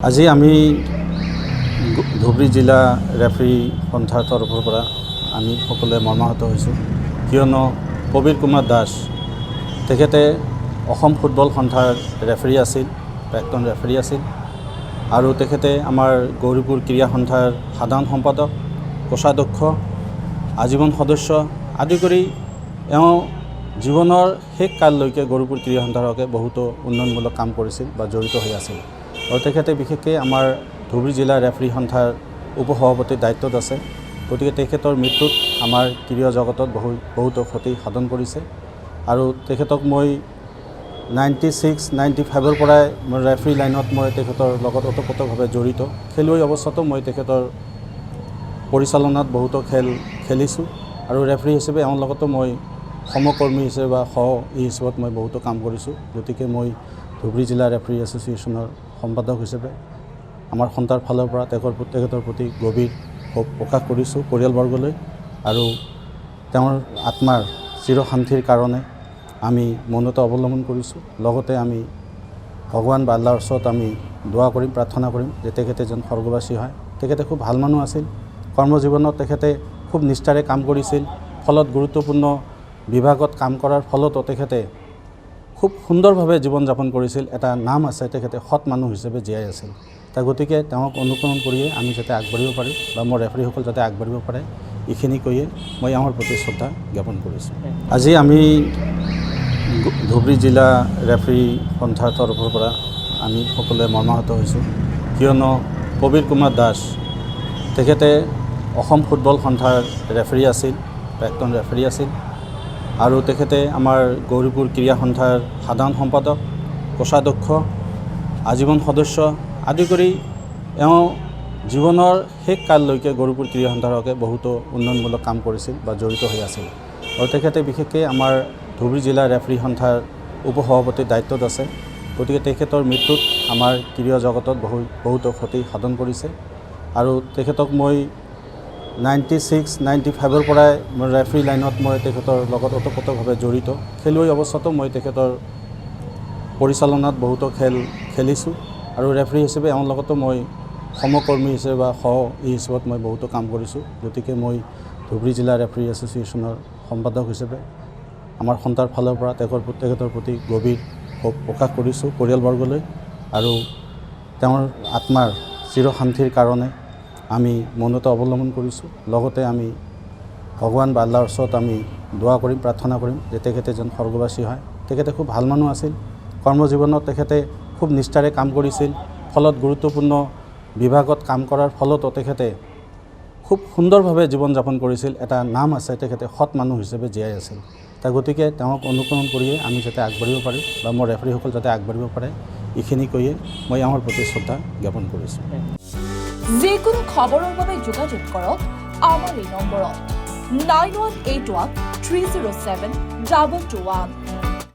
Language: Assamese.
আজি আমি ধুবুৰী জিলা ৰেফাৰী সন্থাৰ তৰফৰ পৰা আমি সকলোৱে মৰ্মাহত হৈছোঁ, কিয়নো প্ৰবীৰ কুমাৰ দাস তেখেতে অসম ফুটবল সন্থাৰ ৰেফাৰী আছিল, প্ৰাক্তন ৰেফাৰী আছিল আৰু তেখেতে আমাৰ গৌৰীপুৰ ক্ৰীড়া সন্থাৰ সাধাৰণ সম্পাদক, কোষাধ্যক্ষ, আজীৱন সদস্য আদি কৰি এওঁ জীৱনৰ শেষ কাললৈকে গৌৰীপুৰ ক্ৰীড়া সন্থাৰ হকে বহুতো উন্নয়নমূলক কাম কৰিছিল বা জড়িত হৈ আছিল আৰু তেখেতে বিশেষকৈ আমাৰ ধুবুৰী জিলা ৰেফাৰী সন্থাৰ উপসভাপতিৰ দায়িত্বত আছে। গতিকে তেখেতৰ মৃত্যুত আমাৰ ক্ৰীড়া জগতত বহুতো ক্ষতি সাধন কৰিছে আৰু তেখেতক মই 96-95ৰ পৰাই মই ৰেফাৰী লাইনত মই তেখেতৰ লগত ওতপ্ৰোতভাৱে জড়িত। খেলুৱৈ অৱস্থাতো মই তেখেতৰ পৰিচালনাত বহুতো খেল খেলিছোঁ আৰু ৰেফাৰী হিচাপে এওঁৰ লগতো মই সমকৰ্মী হিচাপে বা হিচাপত মই বহুতো কাম কৰিছোঁ। গতিকে মই ধুবুৰী জিলা ৰেফাৰী এছ'চিয়েশ্যনৰ সম্পাদক হিচাপে আমাৰ সন্থাৰ ফালৰ পৰা তেখেতৰ প্ৰতি গভীৰ শোক প্ৰকাশ কৰিছোঁ পৰিয়ালবৰ্গলৈ আৰু তেওঁৰ আত্মাৰ চিৰশান্তিৰ কাৰণে আমি মৌনতা অৱলম্বন কৰিছোঁ। লগতে আমি ভগৱান বা আল্লাহৰ ওচৰত আমি দোৱা কৰিম, প্ৰাৰ্থনা কৰিম যে তেখেতে যেন স্বৰ্গবাসী হয়। তেখেতে খুব ভাল মানুহ আছিল, কৰ্মজীৱনত তেখেতে খুব নিষ্ঠাৰে কাম কৰিছিল, ফলত গুৰুত্বপূৰ্ণ বিভাগত কাম কৰাৰ ফলতো তেখেতে খুব সুন্দৰভাৱে জীৱন যাপন কৰিছিল। এটা নাম আছে, তেখেতে সৎ মানুহ হিচাপে জীয়াই আছিল। গতিকে তেওঁক অনুকৰণ কৰিয়ে আমি যাতে আগবাঢ়িব পাৰোঁ বা মোৰ ৰেফাৰীসকল যাতে আগবাঢ়িব পাৰে, এইখিনি কৈয়ে মই আমাৰ প্ৰতি শ্ৰদ্ধা জ্ঞাপন কৰিছোঁ। আজি আমি ধুবুৰী জিলা ৰেফাৰী সন্থাৰ তৰফৰ পৰা আমি সকলোৱে মৰ্মাহত হৈছোঁ, কিয়নো প্ৰবীৰ কুমাৰ দাস তেখেতে অসম ফুটবল সন্থাৰ ৰেফাৰী আছিল, প্ৰাক্তন ৰেফাৰী আছিল আৰু তেখেতে আমাৰ গৌৰীপুৰ ক্ৰীড়া সন্থাৰ সাধাৰণ সম্পাদক, কোষাধ্যক্ষ, আজীৱন সদস্য আদি কৰি এওঁ জীৱনৰ শেষ কাললৈকে গৌৰীপুৰ ক্ৰীড়া সন্থাৰ হকে বহুতো উন্নয়নমূলক কাম কৰিছিল বা জড়িত হৈ আছিল আৰু তেখেতে বিশেষকৈ আমাৰ ধুবুৰী জিলা ৰেফাৰী সন্থাৰ উপসভাপতিৰ দায়িত্বত আছে। গতিকে তেখেতৰ মৃত্যুত আমাৰ ক্ৰীড়া জগতত বহুতো ক্ষতি সাধন কৰিছে আৰু তেখেতক মই 96-95ৰ পৰাই মই ৰেফাৰী লাইনত মই তেখেতৰ লগত ওতপ্ৰোতভাৱে জড়িত। খেলুৱৈ অৱস্থাতো মই তেখেতৰ পৰিচালনাত বহুতো খেল খেলিছোঁ আৰু ৰেফাৰী হিচাপে এওঁৰ লগতো মই সমকৰ্মী হিচাপে বা হিচাপত মই বহুতো কাম কৰিছোঁ। গতিকে মই ধুবুৰী জিলা ৰেফাৰী এছ'চিয়েশ্যনৰ সম্পাদক হিচাপে আমাৰ সন্থাৰ ফালৰ পৰা তেখেতৰ প্ৰতি গভীৰ শোক প্ৰকাশ কৰিছোঁ পৰিয়ালবৰ্গলৈ আৰু তেওঁৰ আত্মাৰ চিৰশান্তিৰ কাৰণে আমি মৌনতা অৱলম্বন কৰিছোঁ। লগতে আমি ভগৱান বা আল্লাহৰ ওচৰত আমি দোৱা কৰিম, প্ৰাৰ্থনা কৰিম যে তেখেতে যেন স্বৰ্গবাসী হয়। তেখেতে খুব ভাল মানুহ আছিল, কৰ্মজীৱনত তেখেতে খুব নিষ্ঠাৰে কাম কৰিছিল, ফলত গুৰুত্বপূৰ্ণ বিভাগত কাম কৰাৰ ফলতো তেখেতে খুব সুন্দৰভাৱে জীৱন যাপন কৰিছিল। এটা নাম আছে, তেখেতে সৎ মানুহ হিচাপে জীয়াই আছিল। গতিকে তেওঁক অনুকৰণ কৰিয়ে আমি যাতে আগবাঢ়িব পাৰোঁ বা মোৰ ৰেফাৰীসকল যাতে আগবাঢ়িব পাৰে, এইখিনি কৈয়ে মই আমাৰ প্ৰতি শ্ৰদ্ধা জ্ঞাপন কৰিছোঁ। যিকোনো খবৰৰ বাবে যোগাযোগ কৰক আমাৰ এই নম্বৰত 9181 307 221।